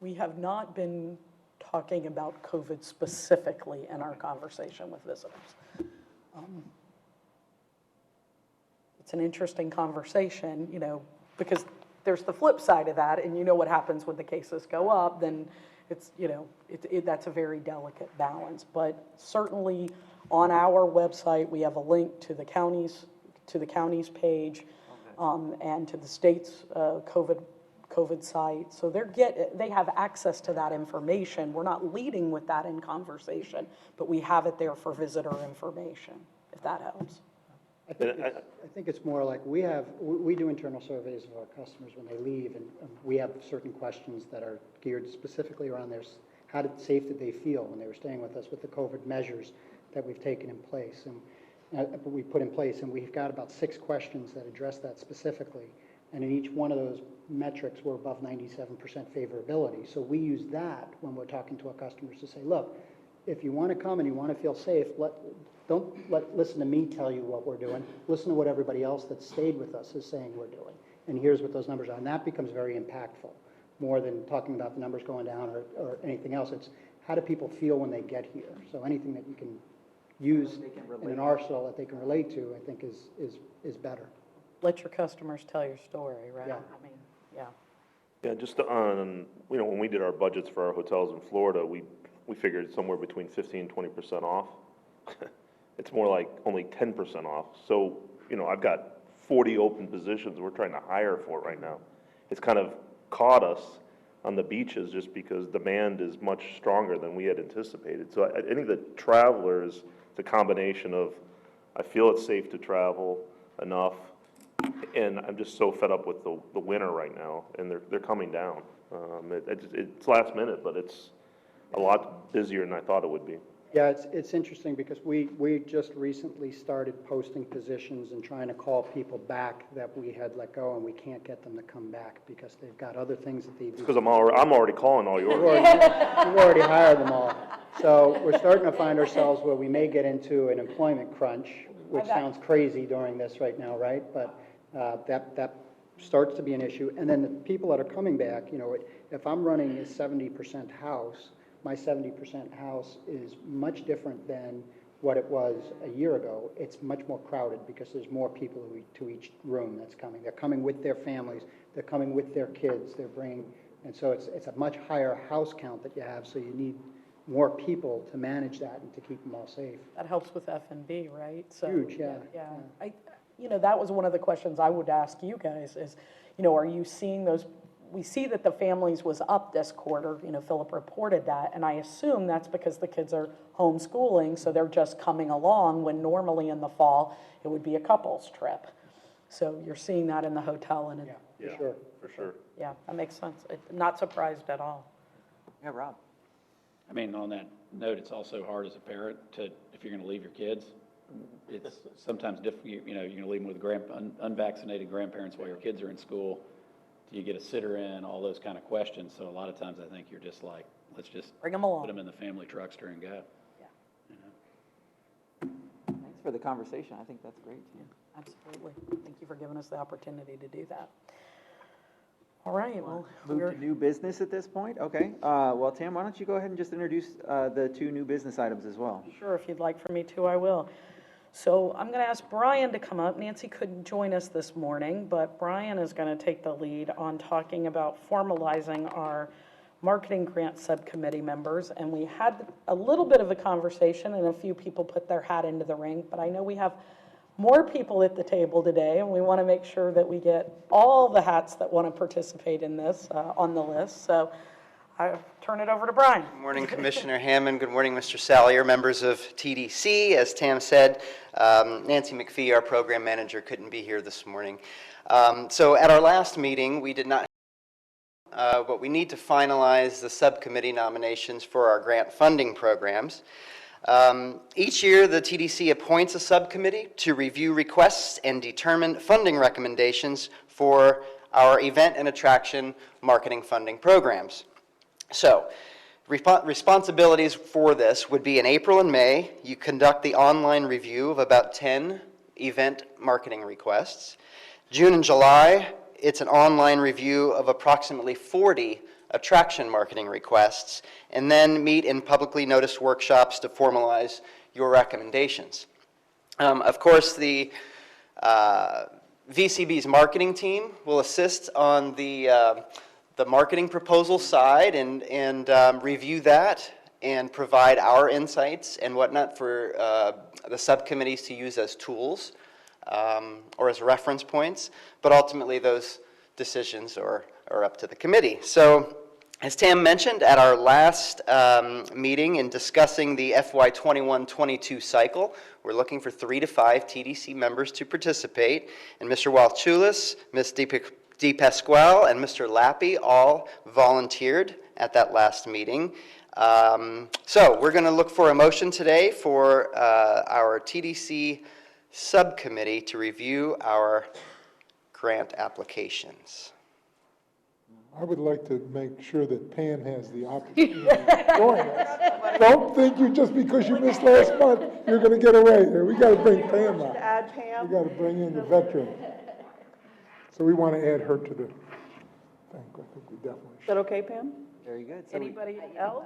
We have not been talking about COVID specifically in our conversation with visitors. It's an interesting conversation, you know, because there's the flip side of that, and you know what happens when the cases go up, then it's, you know, that's a very delicate balance. But certainly on our website, we have a link to the county's page, and to the state's COVID site. So they have access to that information. We're not leading with that in conversation, but we have it there for visitor information, if that helps. I think it's more like we do internal surveys of our customers when they leave, and we have certain questions that are geared specifically around how safe did they feel when they were staying with us with the COVID measures that we've taken in place and we put in place, and we've got about 6 questions that address that specifically, and in each one of those metrics we're above 97% favorability. So we use that when we're talking to our customers to say, look, if you want to come and you want to feel safe, don't listen to me tell you what we're doing. Listen to what everybody else that stayed with us is saying we're doing. And here's what those numbers are. And that becomes very impactful, more than talking about the numbers going down or anything else. It's how do people feel when they get here? So anything that you can use in an arsenal that they can relate to, I think is better. Let your customers tell your story, right? Yeah. I mean, yeah. Yeah, just on, you know, when we did our budgets for our hotels in Florida, we figured somewhere between 15 and 20% off. It's more like only 10% off. So, you know, I've got 40 open positions we're trying to hire for right now. It's kind of caught us on the beaches just because demand is much stronger than we had anticipated. So I think the travelers, the combination of, I feel it's safe to travel enough, and I'm just so fed up with the winter right now, and they're coming down. It's last minute, but it's a lot busier than I thought it would be. Yeah, it's interesting because we just recently started posting positions and trying to call people back that we had let go, and we can't get them to come back because they've got other things that they do. Because I'm already calling all yours. We've already hired them all. So we're starting to find ourselves where we may get into an employment crunch, which sounds crazy during this right now, right? But that starts to be an issue. And then the people that are coming back, you know, if I'm running a 70% house, my 70% house is much different than what it was a year ago. It's much more crowded because there's more people to each room that's coming. They're coming with their families. They're coming with their kids. They're bringing, and so it's a much higher house count that you have, so you need more people to manage that and to keep them all safe. That helps with F&B, right? So, Huge, yeah. Yeah. You know, that was one of the questions I would ask you guys is, you know, are you seeing those? We see that the families was up this quarter, you know, Philip reported that, and I assume that's because the kids are homeschooling, so they're just coming along when normally in the fall it would be a couples trip. So you're seeing that in the hotel and Yeah, for sure. For sure. Yeah, that makes sense. I'm not surprised at all. Yeah, Rob. I mean, on that note, it's also hard as a parent if you're going to leave your kids. It's sometimes difficult, you know, you're going to leave them with unvaccinated grandparents while your kids are in school. do you get a sitter in, all those kind of questions. So a lot of times I think you're just like, let's just Bring 'em put along. them in the family truckster and go. Thanks for the conversation. I think that's great, too. Absolutely. Thank you for giving us the opportunity to do that. All right, well, Move to new business at this point? Okay. Well, Tam, why don't you go ahead and just introduce the two new business items as well? sure, if you'd like for me to, I will. So I'm going to ask Brian to come up. Nancy couldn't join us this morning, but Brian is going to take the lead on talking about formalizing our marketing grant subcommittee members. And we had a little bit of a conversation, and a few people put their hat into the ring, but I know we have more people at the table today, and we want to make sure that we get all the hats that want to participate in this on the list. So I turn it over to Brian. Good morning, Commissioner Hammond. Good morning, Mr. Salyer, members of TDC. As Tam said, Nancy McPhee, our program manager, couldn't be here this morning. So at our last meeting, we did not but we need to finalize the subcommittee nominations for our grant funding programs. Each year, the TDC appoints a subcommittee to review requests and determine funding recommendations for our event and attraction marketing funding programs. So, responsibilities for this would be in April and May, you conduct the online review of about 10 event marketing requests. June and July, it's an online review of approximately 40 attraction marketing requests, and then meet in publicly noticed workshops to formalize your recommendations. Of course, the VCB's marketing team will assist on the marketing proposal side and review that and provide our insights and whatnot for the subcommittees to use as tools or as reference points, but ultimately those decisions are up to the committee. So, as Tam mentioned at our last meeting in discussing the FY21-22 cycle, we're looking for 3 to 5 TDC members to participate, and Mr. Walchulis, Ms. De Pasquale, and Mr. Lappy all volunteered at that last meeting. So we're going to look for a motion today for our TDC subcommittee to review our grant applications. I would like to make sure that Pam has the opportunity to join us. Don't think you, just because you missed last month, you're gonna get away here. We gotta bring Pam out. Add Pam? We gotta bring in the veteran. So we want to add her to the thing. I think we definitely Is should. that okay, Pam? Very good. So Anybody else?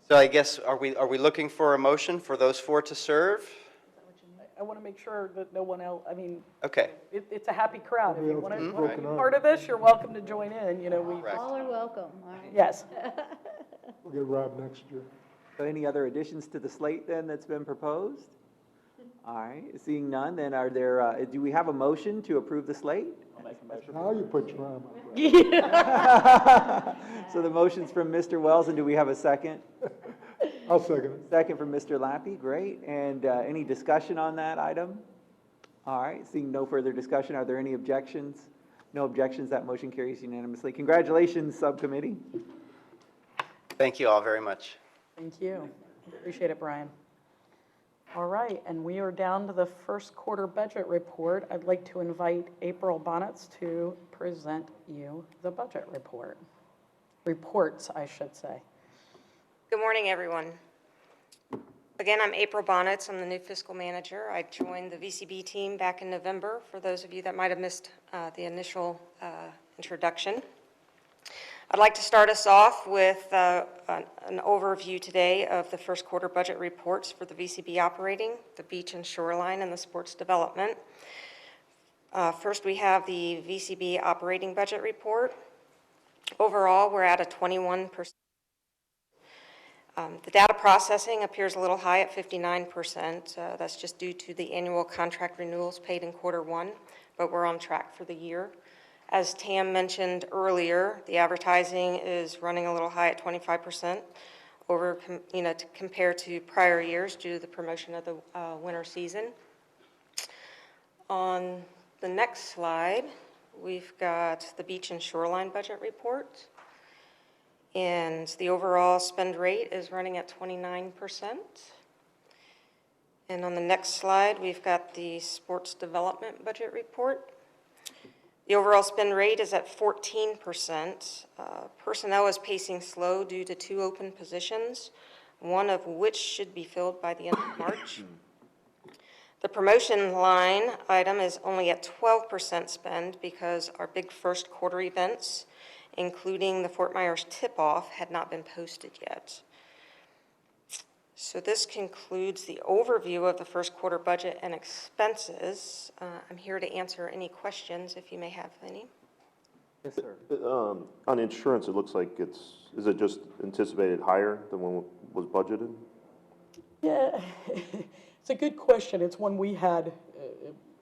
So I guess, are we looking for a motion for those 4 to serve? I want to make sure that no one else, I mean, Okay. it's a happy crowd. If you want Everybody to else is be broken part of this, you're welcome to join in, you know, we, Correct. All are welcome, all right? yes. We'll get Rob next year. So any other additions to the slate then that's been proposed? All right, seeing none, then are there, do we have a motion to approve the slate? Now you put your arm up. So the motion's from Mr. Wells, and do we have a second? I'll second it. Second from Mr. Lappy, great. And any discussion on that item? All right, seeing no further discussion, are there any objections? No objections, that motion carries unanimously. Congratulations, subcommittee. Thank you all very much. Thank you. Appreciate it, Brian. All right, and we are down to the first quarter budget report. I'd like to invite April Bonnets to present you the budget report. Reports, I should say. Good morning, everyone. Again, I'm April Bonnets. I'm the new fiscal manager. I joined the VCB team back in November, for those of you that might have missed the initial introduction. I'd like to start us off with an overview today of the first quarter budget reports for the VCB operating, the beach and shoreline, and the sports development. First, we have the VCB operating budget report. Overall, we're at a 21%. The data processing appears a little high at 59%. That's just due to the annual contract renewals paid in quarter 1, but we're on track for the year. As Tam mentioned earlier, the advertising is running a little high at 25% over, to compare to prior years due to the promotion of the winter season. On the next slide, we've got the beach and shoreline budget report. And the overall spend rate is running at 29%. And on the next slide, we've got the sports development budget report. The overall spend rate is at 14%. Personnel is pacing slow due to 2 open positions, one of which should be filled by the end of March. The promotion line item is only at 12% spend because our big first quarter events, including the Fort Myers tip-off, had not been posted yet. So this concludes the overview of the first quarter budget and expenses. I'm here to answer any questions if you may have any. Yes, sir. On insurance, it looks like is it just anticipated higher than what was budgeted? Yeah, it's a good question. It's one we had.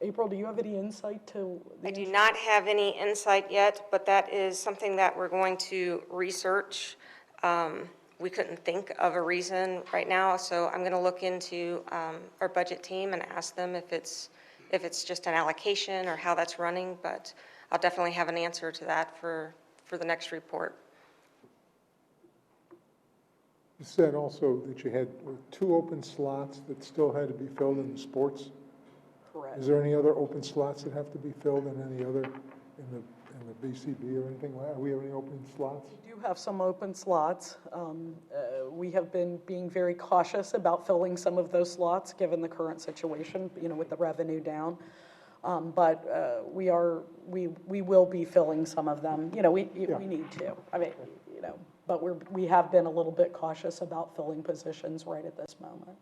April, do you have any insight to? I do not have any insight yet, but that is something that we're going to research. We couldn't think of a reason right now, so I'm going to look into our budget team and ask them if it's just an allocation or how that's running, but I'll definitely have an answer to that for the next report. You said also that you had 2 open slots that still had to be filled in the sports. Correct. Is there any other open slots that have to be filled in any other, in the BCB or anything? Do we have any open slots? We do have some open slots. We have been being very cautious about filling some of those slots, given the current situation, with the revenue down. But we will be filling some of them. We need to. I mean, but we have been a little bit cautious about filling positions right at this moment.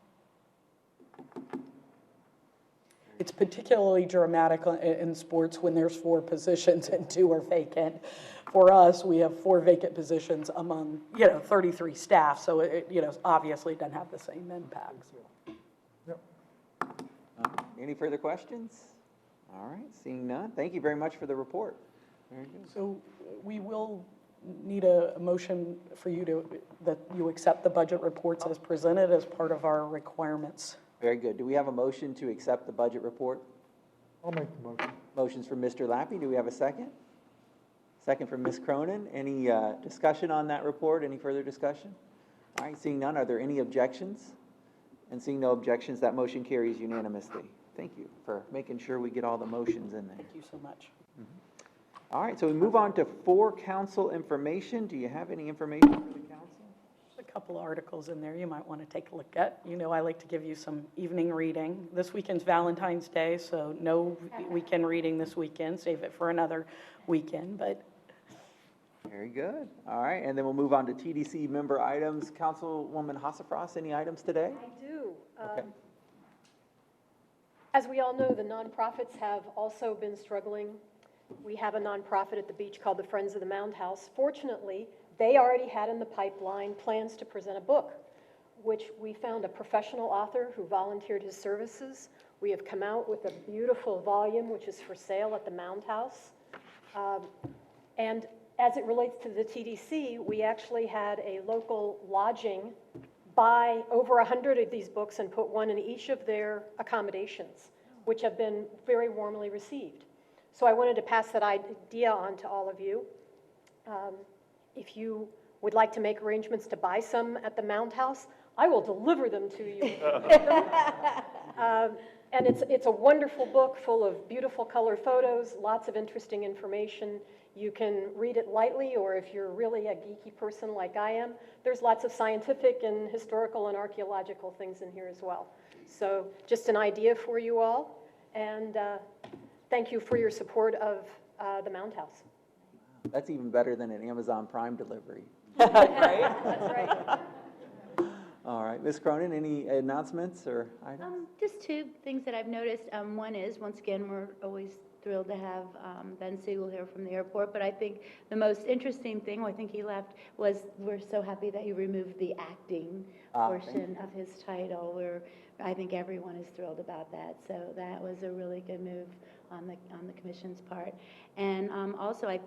It's particularly dramatic in sports when there's 4 positions and 2 are vacant. For us, we have 4 vacant positions among, 33 staff, so it obviously doesn't have the same impact. Yep. Any further questions? All right, seeing none. Thank you very much for the report. Very good. So we will need a motion for you that you accept the budget reports as presented as part of our requirements. Very good. Do we have a motion to accept the budget report? I'll make the motion. Motion's from Mr. Lappy. Do we have a second? Second from Ms. Cronin. Any discussion on that report? Any further discussion? All right, seeing none, are there any objections? And seeing no objections, that motion carries unanimously. Thank you for making sure we get all the motions in there. Thank you so much. All right, so we move on to for council information. Do you have any information for the council? There's a couple of articles in there you might want to take a look at. I like to give you some evening reading. This weekend's Valentine's Day, so no weekend reading this weekend. Save it for another weekend, but. Very good. All right, and then we'll move on to TDC member items. Councilwoman Hossafrost, any items today? I do. Okay. As we all know, the nonprofits have also been struggling. We have a nonprofit at the beach called the Friends of the Mound House. Fortunately, they already had in the pipeline plans to present a book, which we found a professional author who volunteered his services. We have come out with a beautiful volume, which is for sale at the Mound House. And as it relates to the TDC, we actually had a local lodging buy over 100 of these books and put one in each of their accommodations, which have been very warmly received. So I wanted to pass that idea on to all of you. If you would like to make arrangements to buy some at the Mound House, I will deliver them to you. And it's a wonderful book full of beautiful color photos, lots of interesting information. You can read it lightly, or if you're really a geeky person like I am, there's lots of scientific and historical and archaeological things in here as well. So just an idea for you all, and thank you for your support of the Mound House. That's even better than an Amazon Prime delivery. Right? That's right. All right, Ms. Cronin, any announcements or items? Just 2 things that I've noticed. One is, once again, we're always thrilled to have Ben Siegel here from the airport, but I think the most interesting thing, I think he left, was we're so happy that he removed the acting portion of his title. I think everyone is thrilled about that, so that was a really good move on the commission's part. And also, I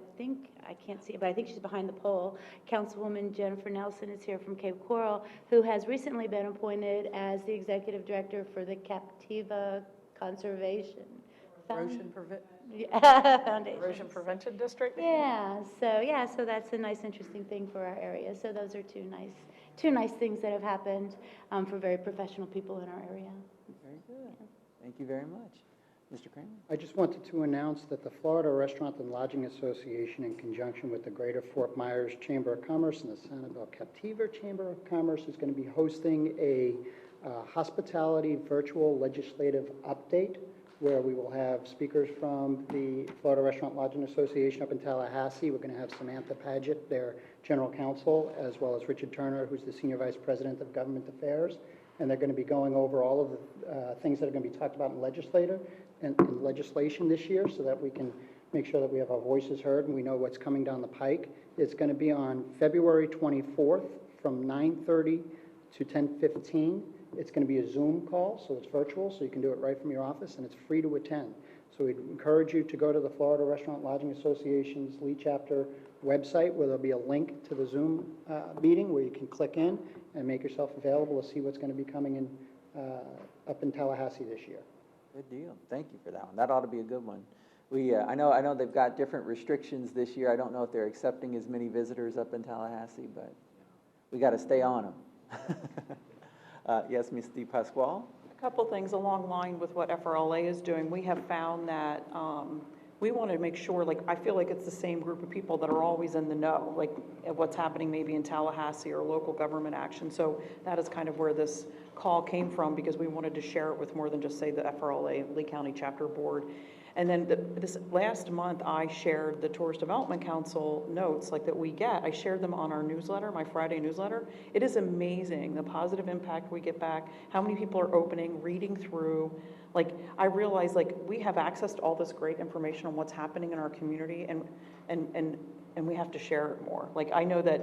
can't see it, but I think she's behind the pole. Councilwoman Jennifer Nelson is here from Cape Coral, who has recently been appointed as the executive director for the Captiva Conservation Erosion Prevention District? Yeah, so that's a nice, interesting thing for our area. So those are two nice things that have happened for very professional people in our area. Very good. Thank you very much. Mr. Kramer? I just wanted to announce that the Florida Restaurant and Lodging Association, in conjunction with the Greater Fort Myers Chamber of Commerce and the Sanibel Captiva Chamber of Commerce, is going to be hosting a hospitality virtual legislative update, where we will have speakers from the Florida Restaurant Lodging Association up in Tallahassee. We're going to have Samantha Paget, their general counsel, as well as Richard Turner, who's the senior vice president of government affairs. And they're going to be going over all of the things that are going to be talked about in legislation this year, so that we can make sure that we have our voices heard and we know what's coming down the pike. It's going to be on February 24th from 9:30 to 10:15. It's going to be a Zoom call, so it's virtual, so you can do it right from your office, and it's free to attend. So we'd encourage you to go to the Florida Restaurant Lodging Association's Lee Chapter website, where there'll be a link to the Zoom meeting where you can click in and make yourself available to see what's going to be coming in up in Tallahassee this year. Good deal. Thank you for that one. That ought to be a good one. I know they've got different restrictions this year. I don't know if they're accepting as many visitors up in Tallahassee, but we got to stay on them. Yes, Ms. DePasquale? A couple things along line with what FRLA is doing. We have found that we want to make sure, like, I feel like it's the same group of people that are always in the know, like at what's happening maybe in Tallahassee or local government action. So that is kind of where this call came from, because we wanted to share it with more than just, say, the FRLA Lee County Chapter Board. And then this last month, I shared the Tourist Development Council notes like that we get. I shared them on our newsletter, my Friday newsletter. It is amazing, the positive impact we get back, how many people are opening, reading through. Like, I realize, like, we have access to all this great information on what's happening in our community, and we have to share it more. Like, I know that,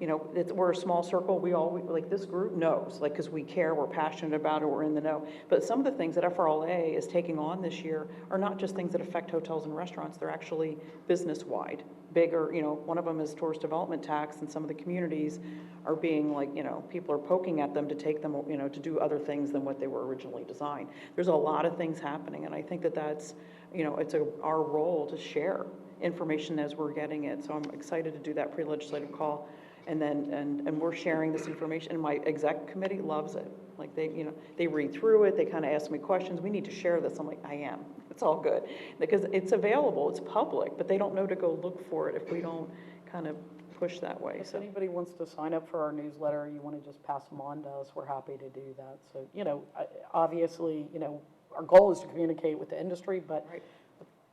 you know, we're a small circle. We all, like, this group knows, like, because we care, we're passionate about it, we're in the know. But some of the things that FRLA is taking on this year are not just things that affect hotels and restaurants. They're actually business-wide, bigger. You know, one of them is tourist development tax, and some of the communities are being, like, you know, people are poking at them to take them, you know, to do other things than what they were originally designed. There's a lot of things happening, and I think that that's, you know, it's our role to share information as we're getting it. So I'm excited to do that pre-legislative call. And then, and we're sharing this information, and my exec committee loves it. Like, they, you know, they read through it, they kind of ask me questions, we need to share this. I'm like, I am, it's all good. Because it's available, it's public, but they don't know to go look for it if we don't kind of push that way. If anybody wants to sign up for our newsletter, you want to just pass them on to us, we're happy to do that. So, you know, obviously, you know, our goal is to communicate with the industry, but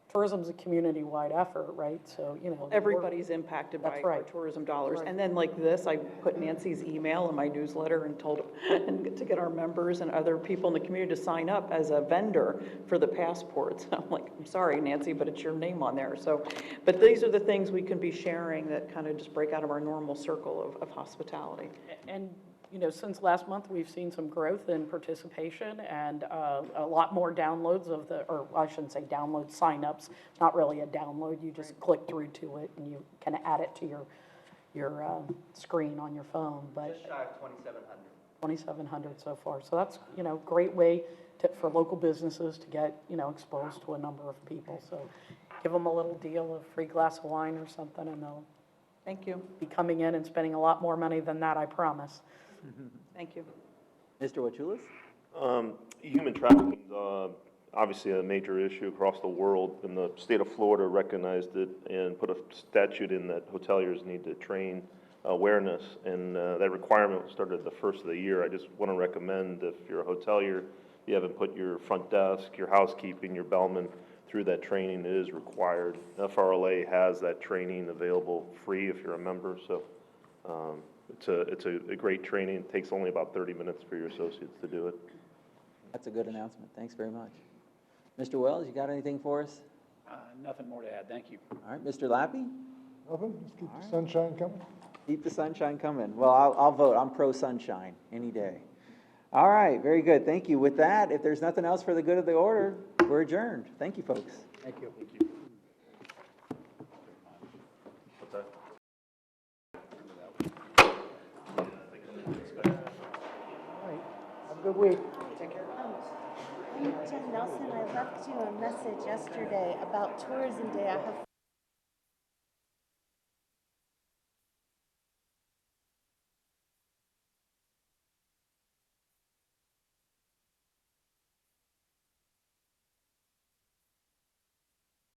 tourism's a community-wide effort, right? So, you know. Everybody's impacted by our tourism dollars. And then, like this, I put Nancy's email in my newsletter and told to get our members and other people in the community to sign up as a vendor for the passports. I'm like, I'm sorry, Nancy, but it's your name on there. So, but these are the things we can be sharing that kind of just break out of our normal circle of hospitality. And, you know, since last month, we've seen some growth in participation and a lot more downloads of or I shouldn't say downloads, signups. Not really a download. You just click through to it and you kind of add it to your screen on your phone. But Just shy of 2,700. 2,700 so far. So that's, you know, great way for local businesses to get, you know, exposed to a number of people. So give them a little deal of free glass of wine or something, and they'll Thank you. be coming in and spending a lot more money than that, I promise. Thank you. Mr. Wachulis? Human trafficking is obviously a major issue across the world, and the state of Florida recognized it and put a statute in that hoteliers need to train awareness, and that requirement started the first of the year. I just want to recommend, if you're a hotelier, you haven't put your front desk, your housekeeping, your bellman through that training, it is required. FRLA has that training available free if you're a member, so it's a great training. It takes only about 30 minutes for your associates to do it. That's a good announcement. Thanks very much. Mr. Wells, you got anything for us? Nothing more to add, thank you. All right, Mr. Lappy? Nothing, just keep the sunshine coming. Keep the sunshine coming. Well, I'll vote. I'm pro-sunshine any day. All right, very good. Thank you. With that, if there's nothing else for the good of the order, we're adjourned. Thank you, folks. Thank you. Thank you. What's that? All right, have a good week. Jim Nelson, I left you a message yesterday about Tourism Day. I have